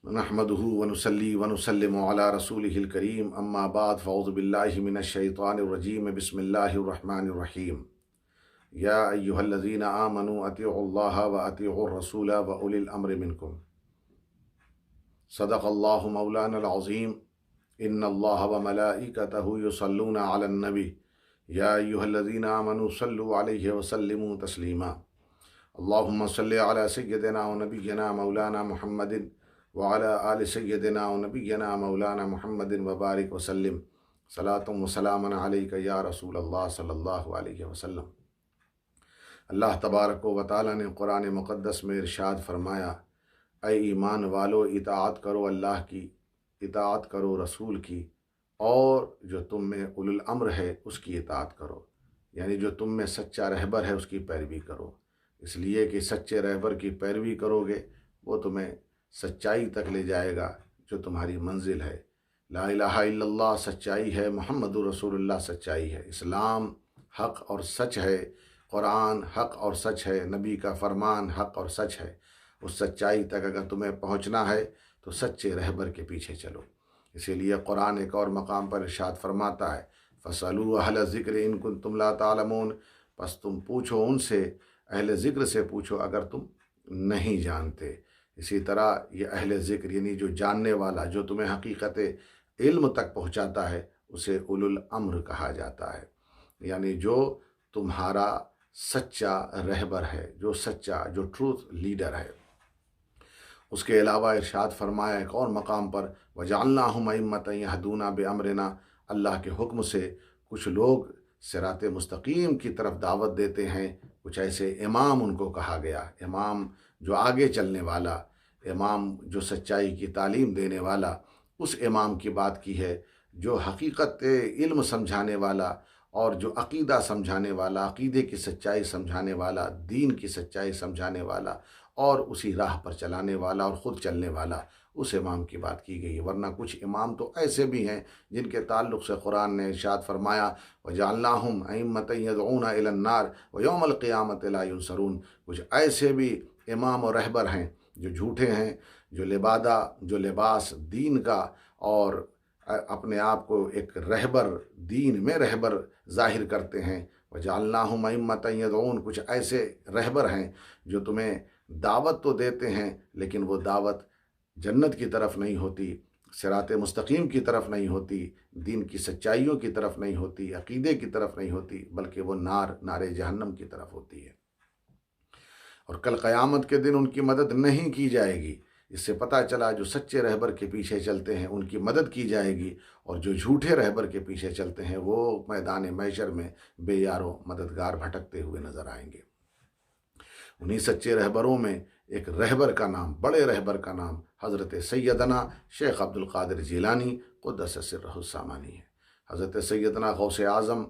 نحمده ونصلي ونسلم على رسوله الكريم اما بعد فاعوذ بالله من الشيطان الرجيم بسم الله الرحمن الرحيم يا ايها الذين آمنوا اطيعوا الله واطيعوا الرسول واولي الامر منكم صدق الله مولانا العظيم ان الله وملائكته يصلون على النبي يا ايها الذين آمنوا صلوا عليه وسلموا تسليما اللهم صل على سيدنا ونبينا مولانا محمد وعلى آل سیدنا و نبینا مولانا محمد وبارک وسلم صلاۃ و سلام علیک یا رسول اللہ صلی اللہ علیہ وسلم۔ اللہ تبارک و تعالیٰ نے قرآن مقدس میں ارشاد فرمایا، اے ایمان والو اطاعت کرو اللہ کی، اطاعت کرو رسول کی، اور جو تم میں اولو الامر ہے اس کی اطاعت کرو، یعنی جو تم میں سچا رہبر ہے اس کی پیروی کرو، اس لیے کہ سچے رہبر کی پیروی کرو گے وہ تمہیں سچائی تک لے جائے گا جو تمہاری منزل ہے۔ لا الہ الا اللہ سچائی ہے، محمد رسول اللہ سچائی ہے، اسلام حق اور سچ ہے، قرآن حق اور سچ ہے، نبی کا فرمان حق اور سچ ہے۔ اس سچائی تک اگر تمہیں پہنچنا ہے تو سچے رہبر کے پیچھے چلو۔ اسی لیے قرآن ایک اور مقام پر ارشاد فرماتا ہے، فَاسْأَلُوا أَهْلَ الذِّكْرِ إِن كُنتُمْ لَا تَعْلَمُونَ، پس تم پوچھو ان سے، اہل ذکر سے پوچھو اگر تم نہیں جانتے۔ اسی طرح یہ اہل ذکر یعنی جو جاننے والا، جو تمہیں حقیقت علم تک پہنچاتا ہے، اسے اولو الامر کہا جاتا ہے، یعنی جو تمہارا سچا رہبر ہے، جو سچا، جو ٹروتھ لیڈر ہے۔ اس کے علاوہ ارشاد فرمایا ایک اور مقام پر، وَجَعَلْنَاهُمْ أَئِمَّةً يَهْدُونَ بِأَمْرِنَا، اللہ کے حکم سے کچھ لوگ صراط مستقیم کی طرف دعوت دیتے ہیں، کچھ ایسے امام ان کو کہا گیا، امام جو آگے چلنے والا، امام جو سچائی کی تعلیم دینے والا، اس امام کی بات کی ہے جو حقیقت علم سمجھانے والا اور جو عقیدہ سمجھانے والا، عقیدے کی سچائی سمجھانے والا، دین کی سچائی سمجھانے والا اور اسی راہ پر چلانے والا اور خود چلنے والا، اس امام کی بات کی گئی ہے۔ ورنہ کچھ امام تو ایسے بھی ہیں جن کے تعلق سے قرآن نے ارشاد فرمایا، وَجَعَلْنَاهُمْ أَئِمَّةً يَدْعُونَ إِلَى النَّارِ وَيَوْمَ الْقِيَامَةِ لَا يُنصَرُونَ، کچھ ایسے بھی امام اور رہبر ہیں جو جھوٹے ہیں، جو لباس دین کا اور اپنے آپ کو ایک رہبر، دین میں رہبر ظاہر کرتے ہیں۔ وَجَعَلْنَاهُمْ أَئِمَّةً يَدْعُونَ، کچھ ایسے رہبر ہیں جو تمہیں دعوت تو دیتے ہیں لیکن وہ دعوت جنت کی طرف نہیں ہوتی، صراط مستقیم کی طرف نہیں ہوتی، دین کی سچائیوں کی طرف نہیں ہوتی، عقیدے کی طرف نہیں ہوتی، بلکہ وہ نار جہنم کی طرف ہوتی ہے، اور کل قیامت کے دن ان کی مدد نہیں کی جائے گی۔ اس سے پتہ چلا جو سچے رہبر کے پیچھے چلتے ہیں ان کی مدد کی جائے گی، اور جو جھوٹے رہبر کے پیچھے چلتے ہیں وہ میدان محشر میں بے یارو مددگار بھٹکتے ہوئے نظر آئیں گے۔ انہی سچے رہبروں میں ایک رہبر کا نام، بڑے رہبر کا نام حضرت سیدنا شیخ عبد القادر جیلانی قدس سرہ السامانی ہے۔ حضرت سیدنا غوث اعظم،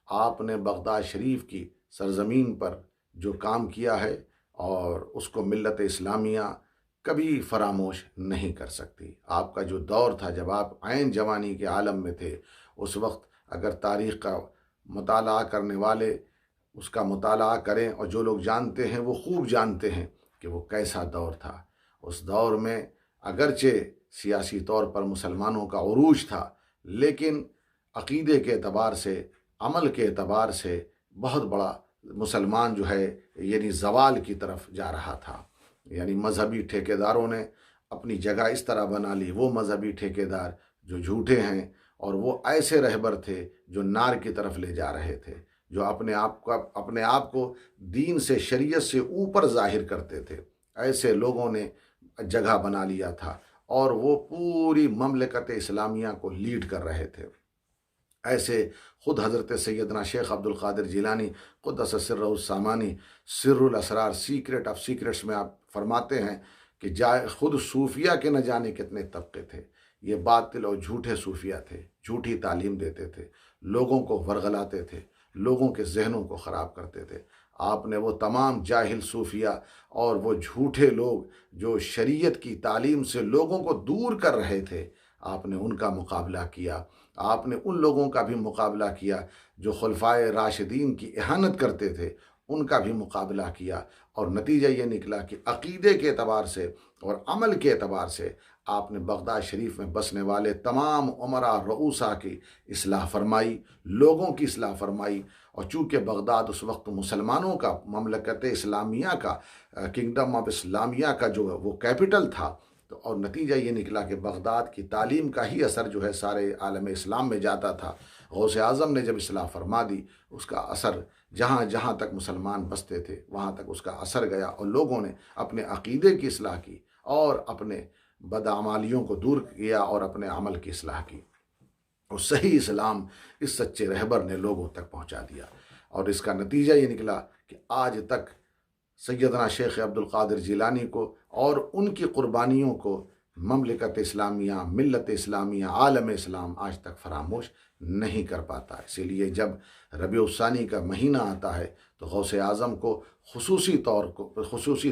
آپ نے بغداد شریف کی سرزمین پر جو کام کیا ہے اور اس کو ملت اسلامیہ کبھی فراموش نہیں کر سکتی۔ آپ کا جو دور تھا جب آپ عین جوانی کے عالم میں تھے، اس وقت اگر تاریخ کا مطالعہ کرنے والے اس کا مطالعہ کریں، اور جو لوگ جانتے ہیں وہ خوب جانتے ہیں کہ وہ کیسا دور تھا۔ اس دور میں اگرچہ سیاسی طور پر مسلمانوں کا عروج تھا، لیکن عقیدے کے اعتبار سے، عمل کے اعتبار سے بہت بڑا مسلمان جو ہے یعنی زوال کی طرف جا رہا تھا۔ یعنی مذہبی ٹھیکیداروں نے اپنی جگہ اس طرح بنا لی، وہ مذہبی ٹھیکیدار جو جھوٹے ہیں، اور وہ ایسے رہبر تھے جو نار کی طرف لے جا رہے تھے، جو اپنے آپ کو دین سے، شریعت سے اوپر ظاہر کرتے تھے، ایسے لوگوں نے جگہ بنا لیا تھا اور وہ پوری مملکت اسلامیہ کو لیڈ کر رہے تھے۔ ایسے خود حضرت سیدنا شیخ عبد القادر جیلانی قدس سرہ السامانی سر الاسرار، سیکرٹ آف سیکرٹس میں آپ فرماتے ہیں کہ خود صوفیہ کے نہ جانے کتنے طبقے تھے، یہ باطل اور جھوٹے صوفیہ تھے، جھوٹی تعلیم دیتے تھے، لوگوں کو ورغلاتے تھے، لوگوں کے ذہنوں کو خراب کرتے تھے۔ آپ نے وہ تمام جاہل صوفیہ اور وہ جھوٹے لوگ جو شریعت کی تعلیم سے لوگوں کو دور کر رہے تھے، آپ نے ان کا مقابلہ کیا۔ آپ نے ان لوگوں کا بھی مقابلہ کیا جو خلفائے راشدین کی اہانت کرتے تھے، ان کا بھی مقابلہ کیا، اور نتیجہ یہ نکلا کہ عقیدے کے اعتبار سے اور عمل کے اعتبار سے آپ نے بغداد شریف میں بسنے والے تمام عمراء رؤوسا کی اصلاح فرمائی، لوگوں کی اصلاح فرمائی۔ اور چونکہ بغداد اس وقت مسلمانوں کا، مملکت اسلامیہ کا، کنگڈم آف اسلامیہ کا جو وہ کیپٹل تھا، تو اور نتیجہ یہ نکلا کہ بغداد کی تعلیم کا ہی اثر جو ہے سارے عالم اسلام میں جاتا تھا۔ غوث اعظم نے جب اصلاح فرما دی، اس کا اثر جہاں جہاں تک مسلمان بستے تھے وہاں تک اس کا اثر گیا، اور لوگوں نے اپنے عقیدے کی اصلاح کی اور اپنے بدعمالیوں کو دور کیا اور اپنے عمل کی اصلاح کی، اور صحیح اسلام اس سچے رہبر نے لوگوں تک پہنچا دیا۔ اور اس کا نتیجہ یہ نکلا کہ آج تک سیدنا شیخ عبد القادر جیلانی کو اور ان کی قربانیوں کو مملکت اسلامیہ، ملت اسلامیہ، عالم اسلام آج تک فراموش نہیں کر پاتا۔ اسی لیے جب ربیع الثانی کا مہینہ آتا ہے تو غوث اعظم کو خصوصی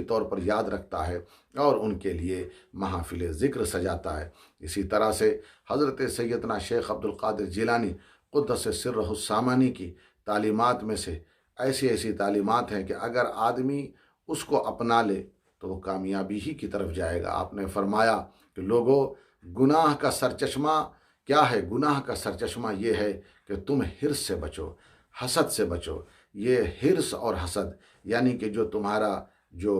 طور پر یاد رکھتا ہے اور ان کے لیے محافل ذکر سجاتا ہے۔ اسی طرح سے حضرت سیدنا شیخ عبد القادر جیلانی قدس سرہ السامانی کی تعلیمات میں سے ایسی تعلیمات ہیں کہ اگر آدمی اس کو اپنا لے تو وہ کامیابی ہی کی طرف جائے گا۔ آپ نے فرمایا کہ لوگو، گناہ کا سرچشمہ کیا ہے؟ گناہ کا سرچشمہ یہ ہے کہ تم حرص سے بچو، حسد سے بچو۔ یہ حرص اور حسد یعنی کہ جو تمہارا جو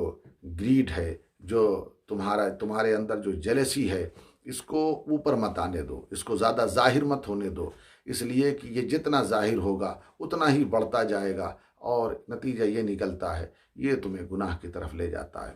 گریڈ ہے، جو تمہارے اندر جو جیلسی ہے، اس کو اوپر مت آنے دو، اس کو زیادہ ظاہر مت ہونے دو، اس لیے کہ یہ جتنا ظاہر ہوگا اتنا ہی بڑھتا جائے گا، اور نتیجہ یہ نکلتا ہے یہ تمہیں گناہ کی طرف لے جاتا ہے۔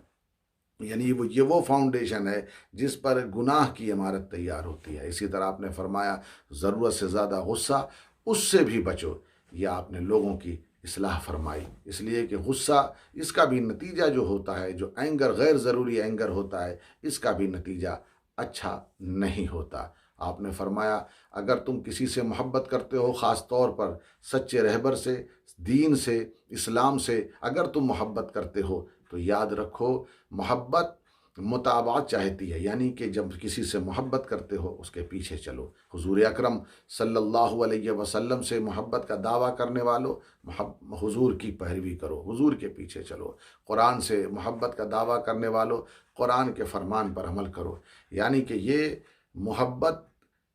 یعنی یہ وہ فاؤنڈیشن ہے جس پر گناہ کی عمارت تیار ہوتی ہے۔ اسی طرح آپ نے فرمایا ضرورت سے زیادہ غصہ، اس سے بھی بچو۔ یہ آپ نے لوگوں کی اصلاح فرمائی، اس لیے کہ غصہ، اس کا بھی نتیجہ جو ہوتا ہے، جو اینگر، غیر ضروری اینگر ہوتا ہے، اس کا بھی نتیجہ اچھا نہیں ہوتا۔ آپ نے فرمایا اگر تم کسی سے محبت کرتے ہو، خاص طور پر سچے رہبر سے، دین سے، اسلام سے اگر تم محبت کرتے ہو تو یاد رکھو محبت متابعت چاہتی ہے، یعنی کہ جب کسی سے محبت کرتے ہو اس کے پیچھے چلو۔ حضور اکرم صلی اللہ علیہ وسلم سے محبت کا دعویٰ کرنے والوں حضور کی پیروی کرو، حضور کے پیچھے چلو۔ قرآن سے محبت کا دعویٰ کرنے والوں قرآن کے فرمان پر عمل کرو۔ یعنی کہ یہ محبت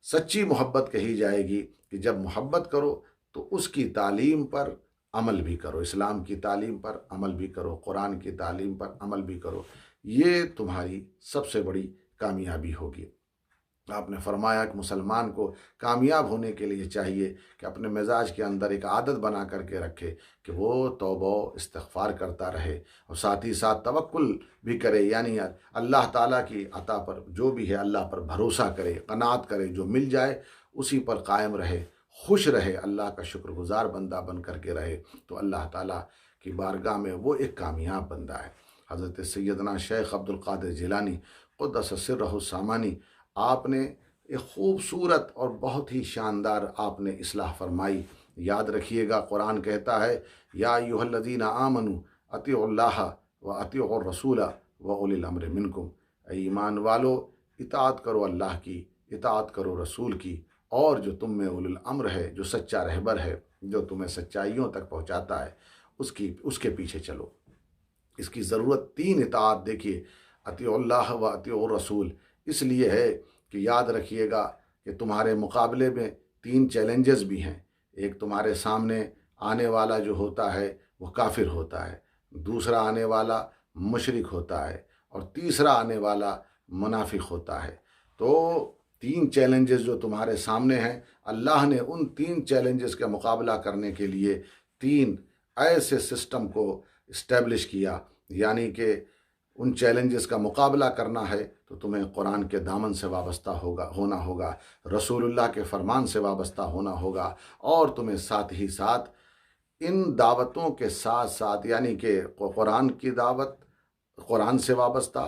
سچی محبت کہی جائے گی کہ جب محبت کرو تو اس کی تعلیم پر عمل بھی کرو، اسلام کی تعلیم پر عمل بھی کرو، قرآن کی تعلیم پر عمل بھی کرو۔ یہ تمہاری سب سے بڑی کامیابی ہوگی۔ آپ نے فرمایا کہ مسلمان کو کامیاب ہونے کے لیے چاہیے کہ اپنے مزاج کے اندر ایک عادت بنا کر کے رکھے کہ وہ توبہ و استغفار کرتا رہے، اور ساتھ ہی ساتھ توکل بھی کرے، یعنی اللہ تعالیٰ کی عطا پر جو بھی ہے اللہ پر بھروسہ کرے، قناعت کرے، جو مل جائے اسی پر قائم رہے، خوش رہے، اللہ کا شکر گزار بندہ بن کر کے رہے، تو اللہ تعالیٰ کی بارگاہ میں وہ ایک کامیاب بندہ ہے۔ حضرت سیدنا شیخ عبد القادر جیلانی قدس سرہ السامانی، آپ نے ایک خوبصورت اور بہت ہی شاندار آپ نے اصلاح فرمائی۔ یاد رکھیے گا قرآن کہتا ہے یا ایھا الذین آمنوا اطیعوا اللہ و اطیعوا الرسول و اولی الامر منکم، اے ایمان والو اطاعت کرو اللہ کی، اطاعت کرو رسول کی، اور جو تم میں اولی الامر ہے، جو سچا رہبر ہے، جو تمہیں سچائیوں تک پہنچاتا ہے، اس کے پیچھے چلو۔ اس کی ضرورت تین اطاعت دیکھیے، اطیعوا اللہ و اطیعوا الرسول، اس لیے ہے کہ یاد رکھیے گا کہ تمہارے مقابلے میں تین چیلنجز بھی ہیں۔ ایک تمہارے سامنے آنے والا جو ہوتا ہے وہ کافر ہوتا ہے، دوسرا آنے والا مشرک ہوتا ہے، اور تیسرا آنے والا منافق ہوتا ہے۔ تو تین چیلنجز جو تمہارے سامنے ہیں، اللہ نے ان تین چیلنجز کا مقابلہ کرنے کے لیے تین ایسے سسٹم کو اسٹیبلش کیا، یعنی کہ ان چیلنجز کا مقابلہ کرنا ہے تو تمہیں قرآن کے دامن سے وابستہ ہونا ہوگا، رسول اللہ کے فرمان سے وابستہ ہونا ہوگا، اور تمہیں ساتھ ہی ساتھ ان دعوتوں کے ساتھ ساتھ، یعنی کہ قرآن کی دعوت، قرآن سے وابستہ،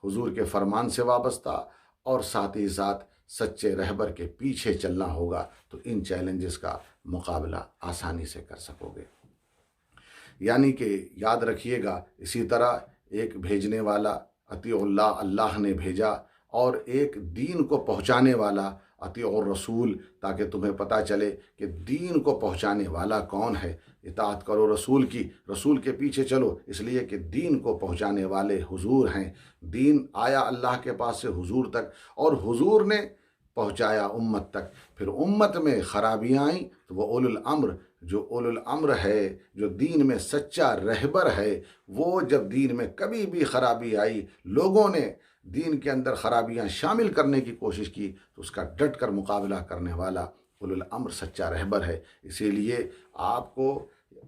حضور کے فرمان سے وابستہ، اور ساتھ ہی ساتھ سچے رہبر کے پیچھے چلنا ہوگا، تو ان چیلنجز کا مقابلہ آسانی سے کر سکو گے۔ یعنی کہ یاد رکھیے گا، اسی طرح ایک بھیجنے والا اطیع اللہ، اللہ نے بھیجا، اور ایک دین کو پہنچانے والا اطیعوا الرسول، تاکہ تمہیں پتہ چلے کہ دین کو پہنچانے والا کون ہے۔ اطاعت کرو رسول کی، رسول کے پیچھے چلو، اس لیے کہ دین کو پہنچانے والے حضور ہیں۔ دین آیا اللہ کے پاس سے حضور تک، اور حضور نے پہنچایا امت تک۔ پھر امت میں خرابیاں آئیں تو وہ اولو الامر، جو اولو الامر ہے، جو دین میں سچا رہبر ہے، وہ جب دین میں کبھی بھی خرابی آئی، لوگوں نے دین کے اندر خرابیاں شامل کرنے کی کوشش کی، تو اس کا ڈٹ کر مقابلہ کرنے والا اولو الامر سچا رہبر ہے۔ اسی لیے آپ کو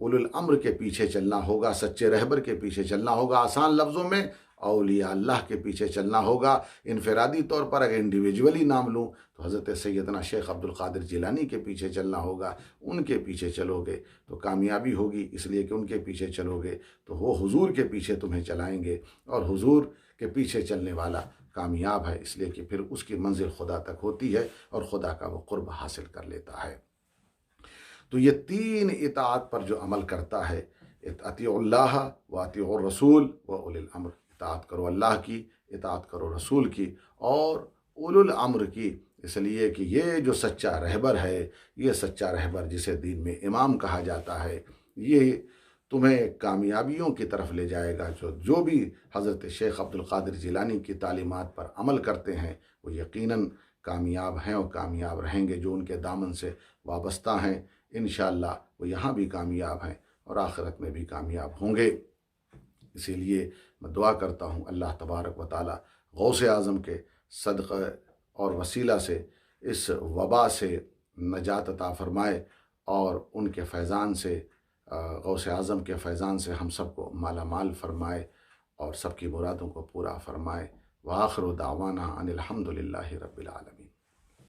اولو الامر کے پیچھے چلنا ہوگا، سچے رہبر کے پیچھے چلنا ہوگا۔ آسان لفظوں میں اولیاء اللہ کے پیچھے چلنا ہوگا۔ انفرادی طور پر اگر انڈیویجولی نام لوں تو حضرت سیدنا شیخ عبد القادر جیلانی کے پیچھے چلنا ہوگا۔ ان کے پیچھے چلو گے تو کامیابی ہوگی، اس لیے کہ ان کے پیچھے چلو گے تو وہ حضور کے پیچھے تمہیں چلائیں گے، اور حضور کے پیچھے چلنے والا کامیاب ہے، اس لیے کہ پھر اس کی منزل خدا تک ہوتی ہے اور خدا کا وہ قرب حاصل کر لیتا ہے۔ تو یہ تین اطاعت پر جو عمل کرتا ہے، اطیعوا اللہ و اطیعوا الرسول و اولی الامر، اطاعت کرو اللہ کی، اطاعت کرو رسول کی اور اولو الامر کی، اس لیے کہ یہ جو سچا رہبر ہے، یہ سچا رہبر جسے دین میں امام کہا جاتا ہے، یہ تمہیں کامیابیوں کی طرف لے جائے گا۔ جو بھی حضرت شیخ عبد القادر جیلانی کی تعلیمات پر عمل کرتے ہیں وہ یقیناً کامیاب ہیں اور کامیاب رہیں گے۔ جو ان کے دامن سے وابستہ ہیں انشاءاللہ وہ یہاں بھی کامیاب ہیں اور آخرت میں بھی کامیاب ہوں گے۔ اسی لیے میں دعا کرتا ہوں اللہ تبارک و تعالی غوث اعظم کے صدقہ اور وسیلہ سے اس وبا سے نجات عطا فرمائے، اور ان کے فیضان سے، غوث اعظم کے فیضان سے ہم سب کو مالا مال فرمائے اور سب کی مرادوں کو پورا فرمائے۔ وآخر دعوانا ان الحمد للہ رب العالمین۔